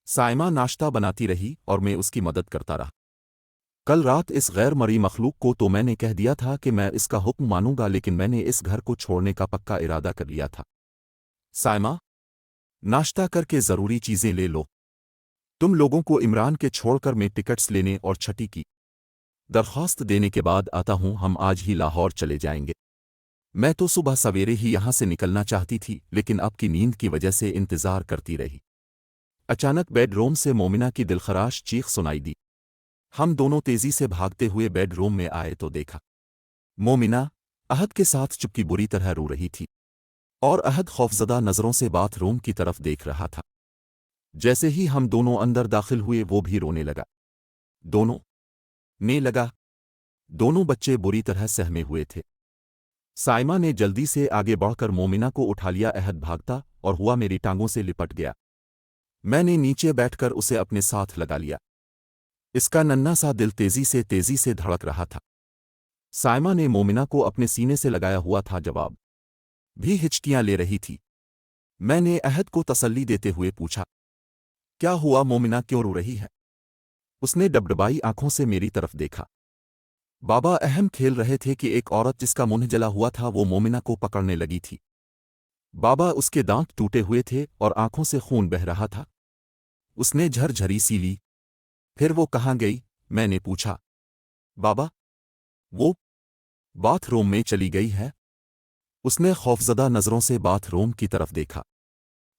साइमा नाश्ता बनाती रही और मैं उसकी मदद करता रहा। कल रात इस गैर मरी मखलूक को तो मैंने कह दिया था कि मैं इसका हुक्म मानूंगा, लेकिन मैंने इस घर को छोड़ने का पक्का इरादा कर लिया था। साइमा, नाश्ता करके ज़रूरी चीज़ें ले लो। तुम लोगों को इमरान के छोड़कर मैं टिकट्स लेने और छठी की दरख्वास्त देने के बाद आता हूं। हम आज ही लाहौर चले जाएंगे। मैं तो सुबह सवेरे ही यहां से निकलना चाहती थी, लेकिन आपकी नींद की वजह से इंतज़ार करती रही। अचानक बेडरूम से मोमिना की दिलखराश चीख सुनाई दी। हम दोनों तेजी से भागते हुए बेडरूम में आए तो देखा मोमिना अहद के साथ चुपकी बुरी तरह रो रही थी और अहद खौफजदा नज़रों से बाथरूम की तरफ देख रहा था। जैसे ही हम दोनों अंदर दाखिल हुए वो भी रोने लगा। दोनों ने लगा दोनों बच्चे बुरी तरह सहमे हुए थे। साइमा ने जल्दी से आगे बढ़कर मोमिना को उठा लिया। अहद भागता और हुआ मेरी टांगों से लिपट गया। मैंने नीचे बैठकर उसे अपने साथ लगा लिया। इसका नन्हा सा दिल तेजी से धड़क रहा था। साइमा ने मोमिना को अपने सीने से लगाया हुआ था, जवाब भी हिचकियां ले रही थी। मैंने अहद को तसल्ली देते हुए पूछा, क्या हुआ मोमिना, क्यों रो रही है? उसने डबडबाई आंखों से मेरी तरफ देखा। बाबा अहम खेल रहे थे कि एक औरत जिसका मुंह जला हुआ था वो मोमिना को पकड़ने लगी थी। बाबा, उसके दांत टूटे हुए थे और आंखों से खून बह रहा था। उसने झरझरी सी ली। फिर वो कहाँ गई? मैंने पूछा। बाबा, वो बाथरूम में चली गई है। उसने खौफजदा नज़रों से बाथरूम की तरफ देखा।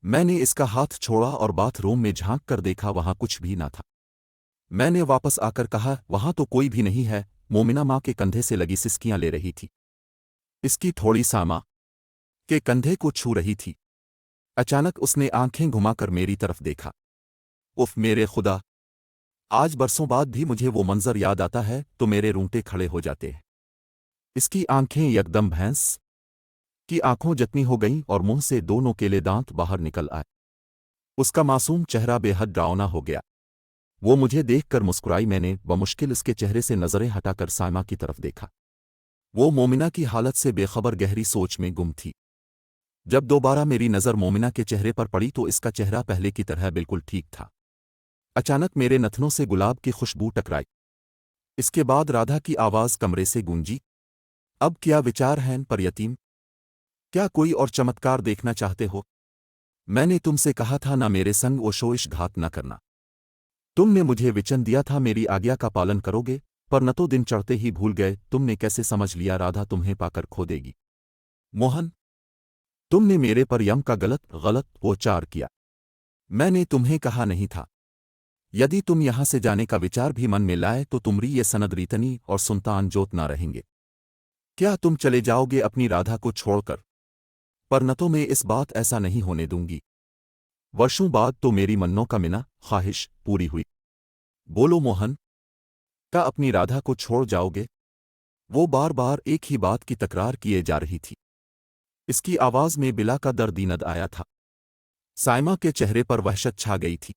मैंने इसका हाथ छोड़ा और बाथरूम में झांक कर देखा, वहां कुछ भी ना था। मैंने वापस आकर कहा, वहां तो कोई भी नहीं है। मोमिना मां के कंधे से लगी सिसकियां ले रही थी। इसकी थोड़ी सामा के कंधे को छू रही थी। अचानक उसने आंखें घुमाकर मेरी तरफ देखा। उफ मेरे खुदा, आज बरसों बाद भी मुझे वो मंजर याद आता है तो मेरे रूंगटे खड़े हो जाते हैं। इसकी आंखें एकदम भैंस की आंखों जितनी हो गईं और मुंह से दो नुकीले दांत बाहर निकल आए। उसका मासूम चेहरा बेहद डरावना हो गया। वो मुझे देखकर मुस्कुराई। मैंने बमुश्किल उसके चेहरे से नजरें हटाकर साइमा की तरफ देखा। वो मोमिना की हालत से बेखबर गहरी सोच में गुम थी। जब दोबारा मेरी नज़र मोमिना के चेहरे पर पड़ी तो इसका चेहरा पहले की तरह बिल्कुल ठीक था। अचानक मेरे नथनों से गुलाब की खुशबू टकराई। इसके बाद राधा की आवाज़ कमरे से गूंजी। अब क्या विचार हैं पर यतीम? क्या कोई और चमत्कार देखना चाहते हो? मैंने तुमसे कहा था ना मेरे संग वो शोइश घात न करना। तुमने मुझे वचन दिया था मेरी आज्ञा का पालन करोगे, पर न तो दिन चढ़ते ही भूल गए। तुमने कैसे समझ लिया राधा तुम्हें पाकर खो देगी? मोहन, तुमने मेरे पर यम का गलत उपचार किया। मैंने तुम्हें कहा नहीं था, यदि तुम यहां से जाने का विचार भी मन में लाए तो तुमरी ये सनद रीतनी और सुल्तान जोत ना रहेंगे। क्या तुम चले जाओगे अपनी राधा को छोड़कर? पर न तो मैं इस बात ऐसा नहीं होने दूंगी। वर्षों बाद तो मेरी मन्नों का मिना ख्वाहिश पूरी हुई। बोलो मोहन, क्या अपनी राधा को छोड़ जाओगे? वो बार बार एक ही बात की तकरार किए जा रही थी। इसकी आवाज में बिला का दर्द आया था। साइमा के चेहरे पर वहशत छा गई थी।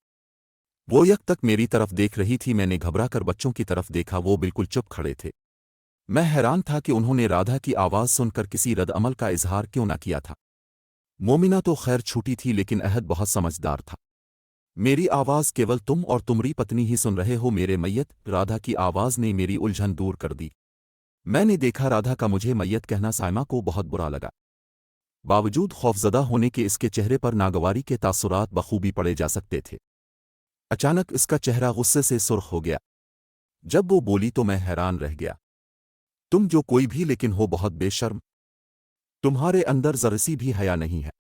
वो यक तक मेरी तरफ देख रही थी। मैंने घबराकर बच्चों की तरफ देखा। वो बिल्कुल चुप खड़े थे। मैं हैरान था कि उन्होंने राधा की आवाज़ सुनकर किसी रद्द-अमल का इजहार क्यों न किया था। मोमिना तो खैर छूटी थी, लेकिन अहद बहुत समझदार था। मेरी आवाज़ केवल तुम और तुम्हारी पत्नी ही सुन रहे हो मेरे मैयत। राधा की आवाज़ ने मेरी उलझन दूर कर दी। मैंने देखा राधा का मुझे मैयत कहना साइमा को बहुत बुरा लगा। बावजूद खौफजदा होने के इसके चेहरे पर नागवारी के तासुरात बखूबी पड़े जा सकते थे। अचानक इसका चेहरा गुस्से से सुर्ख हो गया। जब वो बोली तो मैं हैरान रह गया। तुम जो कोई भी लेकिन हो बहुत बेशर्म। तुम्हारे अंदर ज़रसी भी हया नहीं है।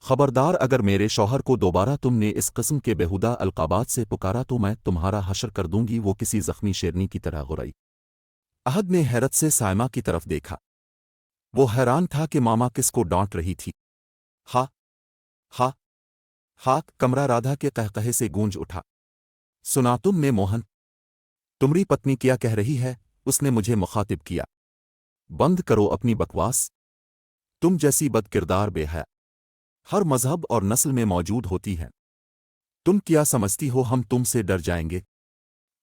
खबरदार, अगर मेरे शौहर को दोबारा तुमने इस किस्म के बेहुदा अलकाबात से पुकारा तो मैं तुम्हारा हशर कर दूंगी। वो किसी जख्मी शेरनी की तरह गुर्राई। अहद ने हैरत से साइमा की तरफ देखा। वो हैरान था कि मामा किसको डांट रही थी। हा हा हा, कमरा राधा के कहकहे से गूंज उठा। सुना तुमने मोहन? तुम्हारी पत्नी क्या कह रही है? उसने मुझे मुखातिब किया। बंद करो अपनी बकवास। तुम जैसी बदकिरदार बेहया हर मजहब और नस्ल में मौजूद होती हैं। तुम क्या समझती हो हम तुमसे डर जाएंगे?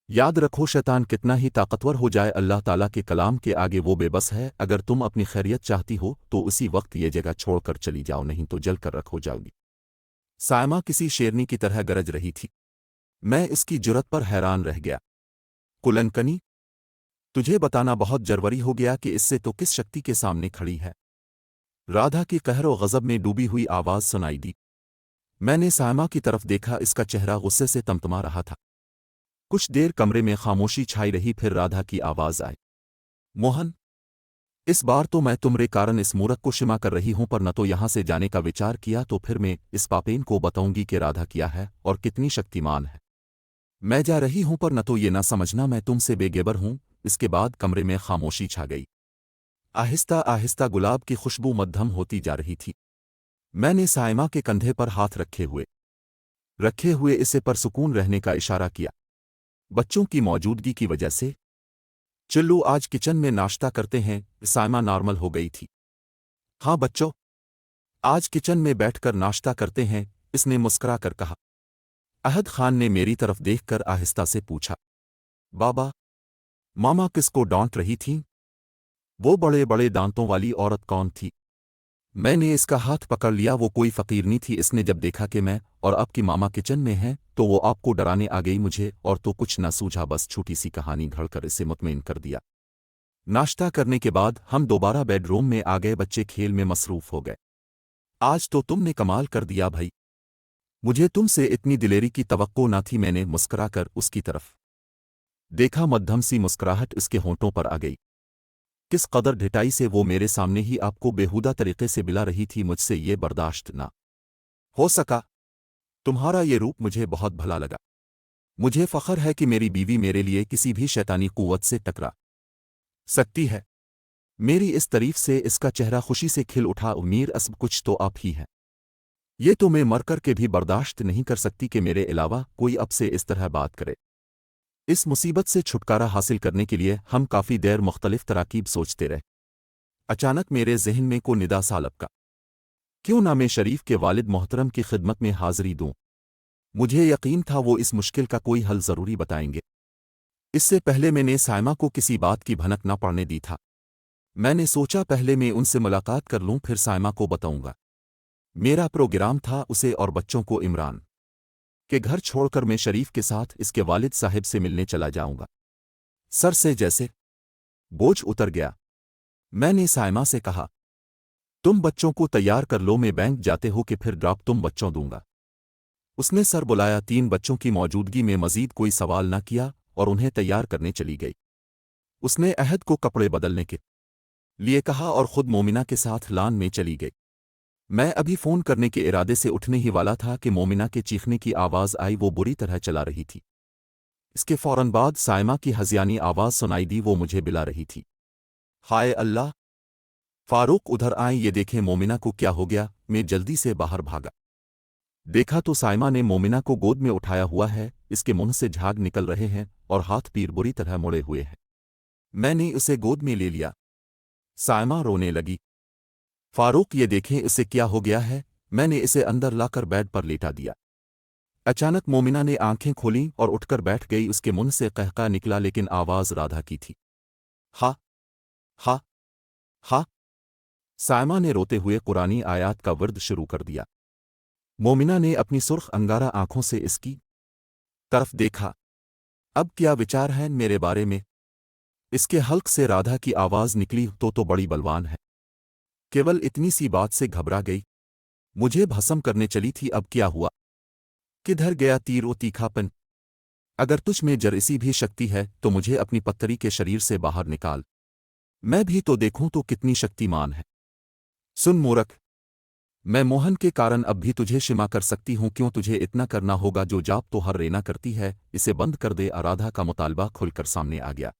याद रखो, शैतान कितना ही ताकतवर हो जाए, अल्लाह ताला के कलाम के आगे वो बेबस है। अगर तुम अपनी खैरियत चाहती हो तो उसी वक्त ये जगह छोड़कर चली जाओ, नहीं तो जल कर रख हो जाओगी। सायमा किसी शेरनी की तरह गरज रही थी। मैं इसकी जुर्रत पर हैरान रह गया। कुलनकनी, तुझे बताना बहुत जरूरी हो गया कि इससे तो किस शक्ति के सामने खड़ी है। राधा की कहर व गज़ब में डूबी हुई आवाज़ सुनाई दी। मैंने सायमा की तरफ देखा, इसका चेहरा गुस्से से तमतमा रहा था। कुछ देर कमरे में खामोशी छाई रही, फिर राधा की आवाज़ आई। मोहन, इस बार तो मैं तुम्हारे कारण इस मूर्ख को क्षमा कर रही हूं, पर न तो यहां से जाने का विचार किया तो फिर मैं इस पापेन को बताऊंगी कि राधा क्या है और कितनी शक्तिमान है। मैं जा रही हूं, पर न तो ये ना समझना मैं तुमसे बेगैबर हूं। इसके बाद कमरे में खामोशी छा गई। आहिस्ता आहिस्ता गुलाब की खुशबू मद्धम होती जा रही थी। मैंने सायमा के कंधे पर हाथ रखे हुए इसे परसुकून रहने का इशारा किया। बच्चों की मौजूदगी की वजह से चिल्लू आज किचन में नाश्ता करते हैं। सायमा नॉर्मल हो गई थी। हाँ बच्चों, आज किचन में बैठकर नाश्ता करते हैं, इसने मुस्कुरा कर कहा। अहद खान ने मेरी तरफ देखकर आहिस्ता से पूछा, बाबा, मामा किसको डांट रही थीं? वो बड़े बड़े दांतों वाली औरत कौन थी? मैंने इसका हाथ पकड़ लिया। वो कोई फकीरनी थी। इसने जब देखा कि मैं और आपकी मामा किचन में हैं तो वो आपको डराने आ गई। मुझे और तो कुछ न सूझा, बस छोटी सी कहानी घड़कर इसे मुतमईन कर दिया। नाश्ता करने के बाद हम दोबारा बेडरूम में आ गए। बच्चे खेल में मसरूफ हो गए। आज तो तुमने कमाल कर दिया भाई, मुझे तुमसे इतनी दिलेरी की तवक्को न थी। मैंने मुस्कुराकर उसकी तरफ देखा। मध्यम सी मुस्कुराहट उसके होंठों पर आ गई। किस कदर ढिठाई से वो मेरे सामने ही आपको बेहुदा तरीके से बिला रही थी। मुझसे ये बर्दाश्त ना हो सका। तुम्हारा ये रूप मुझे बहुत भला लगा। मुझे फ़ख्र है कि मेरी बीवी मेरे लिए किसी भी शैतानी कुव्वत से टकरा सकती है। मेरी इस तारीफ से इसका चेहरा खुशी से खिल उठा। उम्मीद सब कुछ तो आप ही हैं। ये तो मैं मरकर के भी बर्दाश्त नहीं कर सकती कि मेरे अलावा कोई अब से इस तरह बात करे। इस मुसीबत से छुटकारा हासिल करने के लिए हम काफ़ी देर मुख्तलिफ तराकीब सोचते रहे। अचानक मेरे जहन में को निदा सा लपका। क्यों ना मैं शरीफ के वालिद मोहतरम की खिदमत में हाज़िरी दूं। मुझे यकीन था वो इस मुश्किल का कोई हल ज़रूरी बताएंगे। इससे पहले मैंने सायमा को किसी बात की भनक न पड़ने दी था। मैंने सोचा पहले मैं उनसे मुलाकात कर लूं, फिर सायमा को बताऊंगा। मेरा प्रोग्राम था उसे और बच्चों को इमरान के घर छोड़कर मैं शरीफ के साथ इसके वालिद साहिब से मिलने चला जाऊंगा। सर से जैसे बोझ उतर गया। मैंने सायमा से कहा, तुम बच्चों को तैयार कर लो, मैं बैंक जाते हो कि फिर ड्रॉप तुम बच्चों दूंगा। उसने सर बुलाया। 3 बच्चों की मौजूदगी में मजीद कोई सवाल न किया और उन्हें तैयार करने चली गई। उसने अहद को कपड़े बदलने के लिए कहा और खुद मोमिना के साथ लान में चली गई। मैं अभी फ़ोन करने के इरादे से उठने ही वाला था कि मोमिना के चीखने की आवाज़ आई। वो बुरी तरह चला रही थी। इसके फ़ौरन बाद सायमा की हज़ियानी आवाज़ सुनाई दी। वो मुझे बिला रही थी। हाय अल्लाह! फारूक उधर आए, ये देखें मोमिना को क्या हो गया। मैं जल्दी से बाहर भागा। देखा तो सायमा ने मोमिना को गोद में उठाया हुआ है। इसके मुंह से झाग निकल रहे हैं और हाथ पीर बुरी तरह मुड़े हुए हैं। मैंने उसे गोद में ले लिया। सायमा रोने लगी। फारूक, ये देखें इसे क्या हो गया है। मैंने इसे अंदर लाकर बेड पर लेटा दिया। अचानक मोमिना ने आंखें खोलीं और उठकर बैठ गई। उसके मुंह से कहका निकला, लेकिन आवाज़ राधा की थी। हा हा हा। सायमा ने रोते हुए कुरानी आयात का वर्द शुरू कर दिया। मोमिना ने अपनी सुर्ख अंगारा आंखों से इसकी तरफ देखा। अब क्या विचार है मेरे बारे में? इसके हल्क से राधा की आवाज़ निकली, तो बड़ी बलवान है। केवल इतनी सी बात से घबरा गई। मुझे भस्म करने चली थी। अब क्या हुआ? किधर गया तीर ओ तीखापन? अगर तुझ में जरा भी शक्ति है तो मुझे अपनी पत्तरी के शरीर से बाहर निकाल। मैं भी तो देखूं तो कितनी शक्तिमान है। सुन मूर्ख, मैं मोहन के कारण अब भी तुझे क्षमा कर सकती हूं। क्यों तुझे इतना करना होगा जो जाप तो हर रेना करती है? इसे बंद कर दे। राधा का मुतालबा खुलकर सामने आ गया।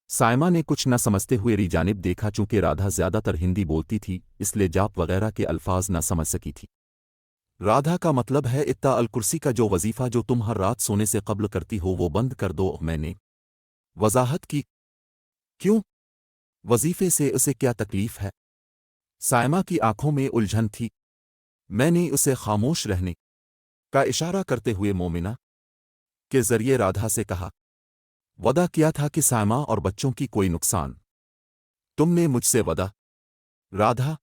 सायमा ने कुछ न समझते हुए री जानिब देखा। चूंकि राधा ज्यादातर हिंदी बोलती थी इसलिए जाप वगैरह के अल्फाज न समझ सकी थी। राधा का मतलब है इत्ता अल कुर्सी का जो वजीफा जो तुम हर रात सोने से कब्ल करती हो वो बंद कर दो। मैंने वजाहत की। क्यों? वजीफे से उसे क्या तकलीफ है? सायमा की आंखों में उलझन थी। मैंने उसे खामोश रहने का इशारा करते हुए मोमिना के जरिए राधा से कहा, वदा किया था कि सायमा और बच्चों की कोई नुकसान तुमने मुझसे वदा। राधा,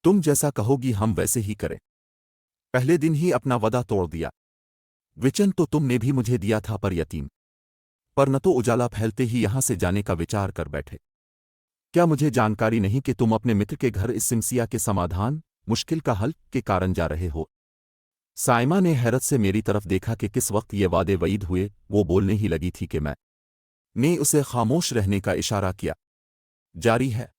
तुम जैसा कहोगी हम वैसे ही करें। पहले दिन ही अपना वदा तोड़ दिया। वचन तो तुमने भी मुझे दिया था पर यतीम पर न तो उजाला फैलते ही यहां से जाने का विचार कर बैठे। क्या मुझे जानकारी नहीं कि तुम अपने मित्र के घर इस सिमसिया के समाधान मुश्किल का हल के कारण जा रहे हो? साइमा ने हैरत से मेरी तरफ देखा कि किस वक्त ये वादे वईद हुए। वो बोलने ही लगी थी कि मैं ने उसे खामोश रहने का इशारा किया। जारी है।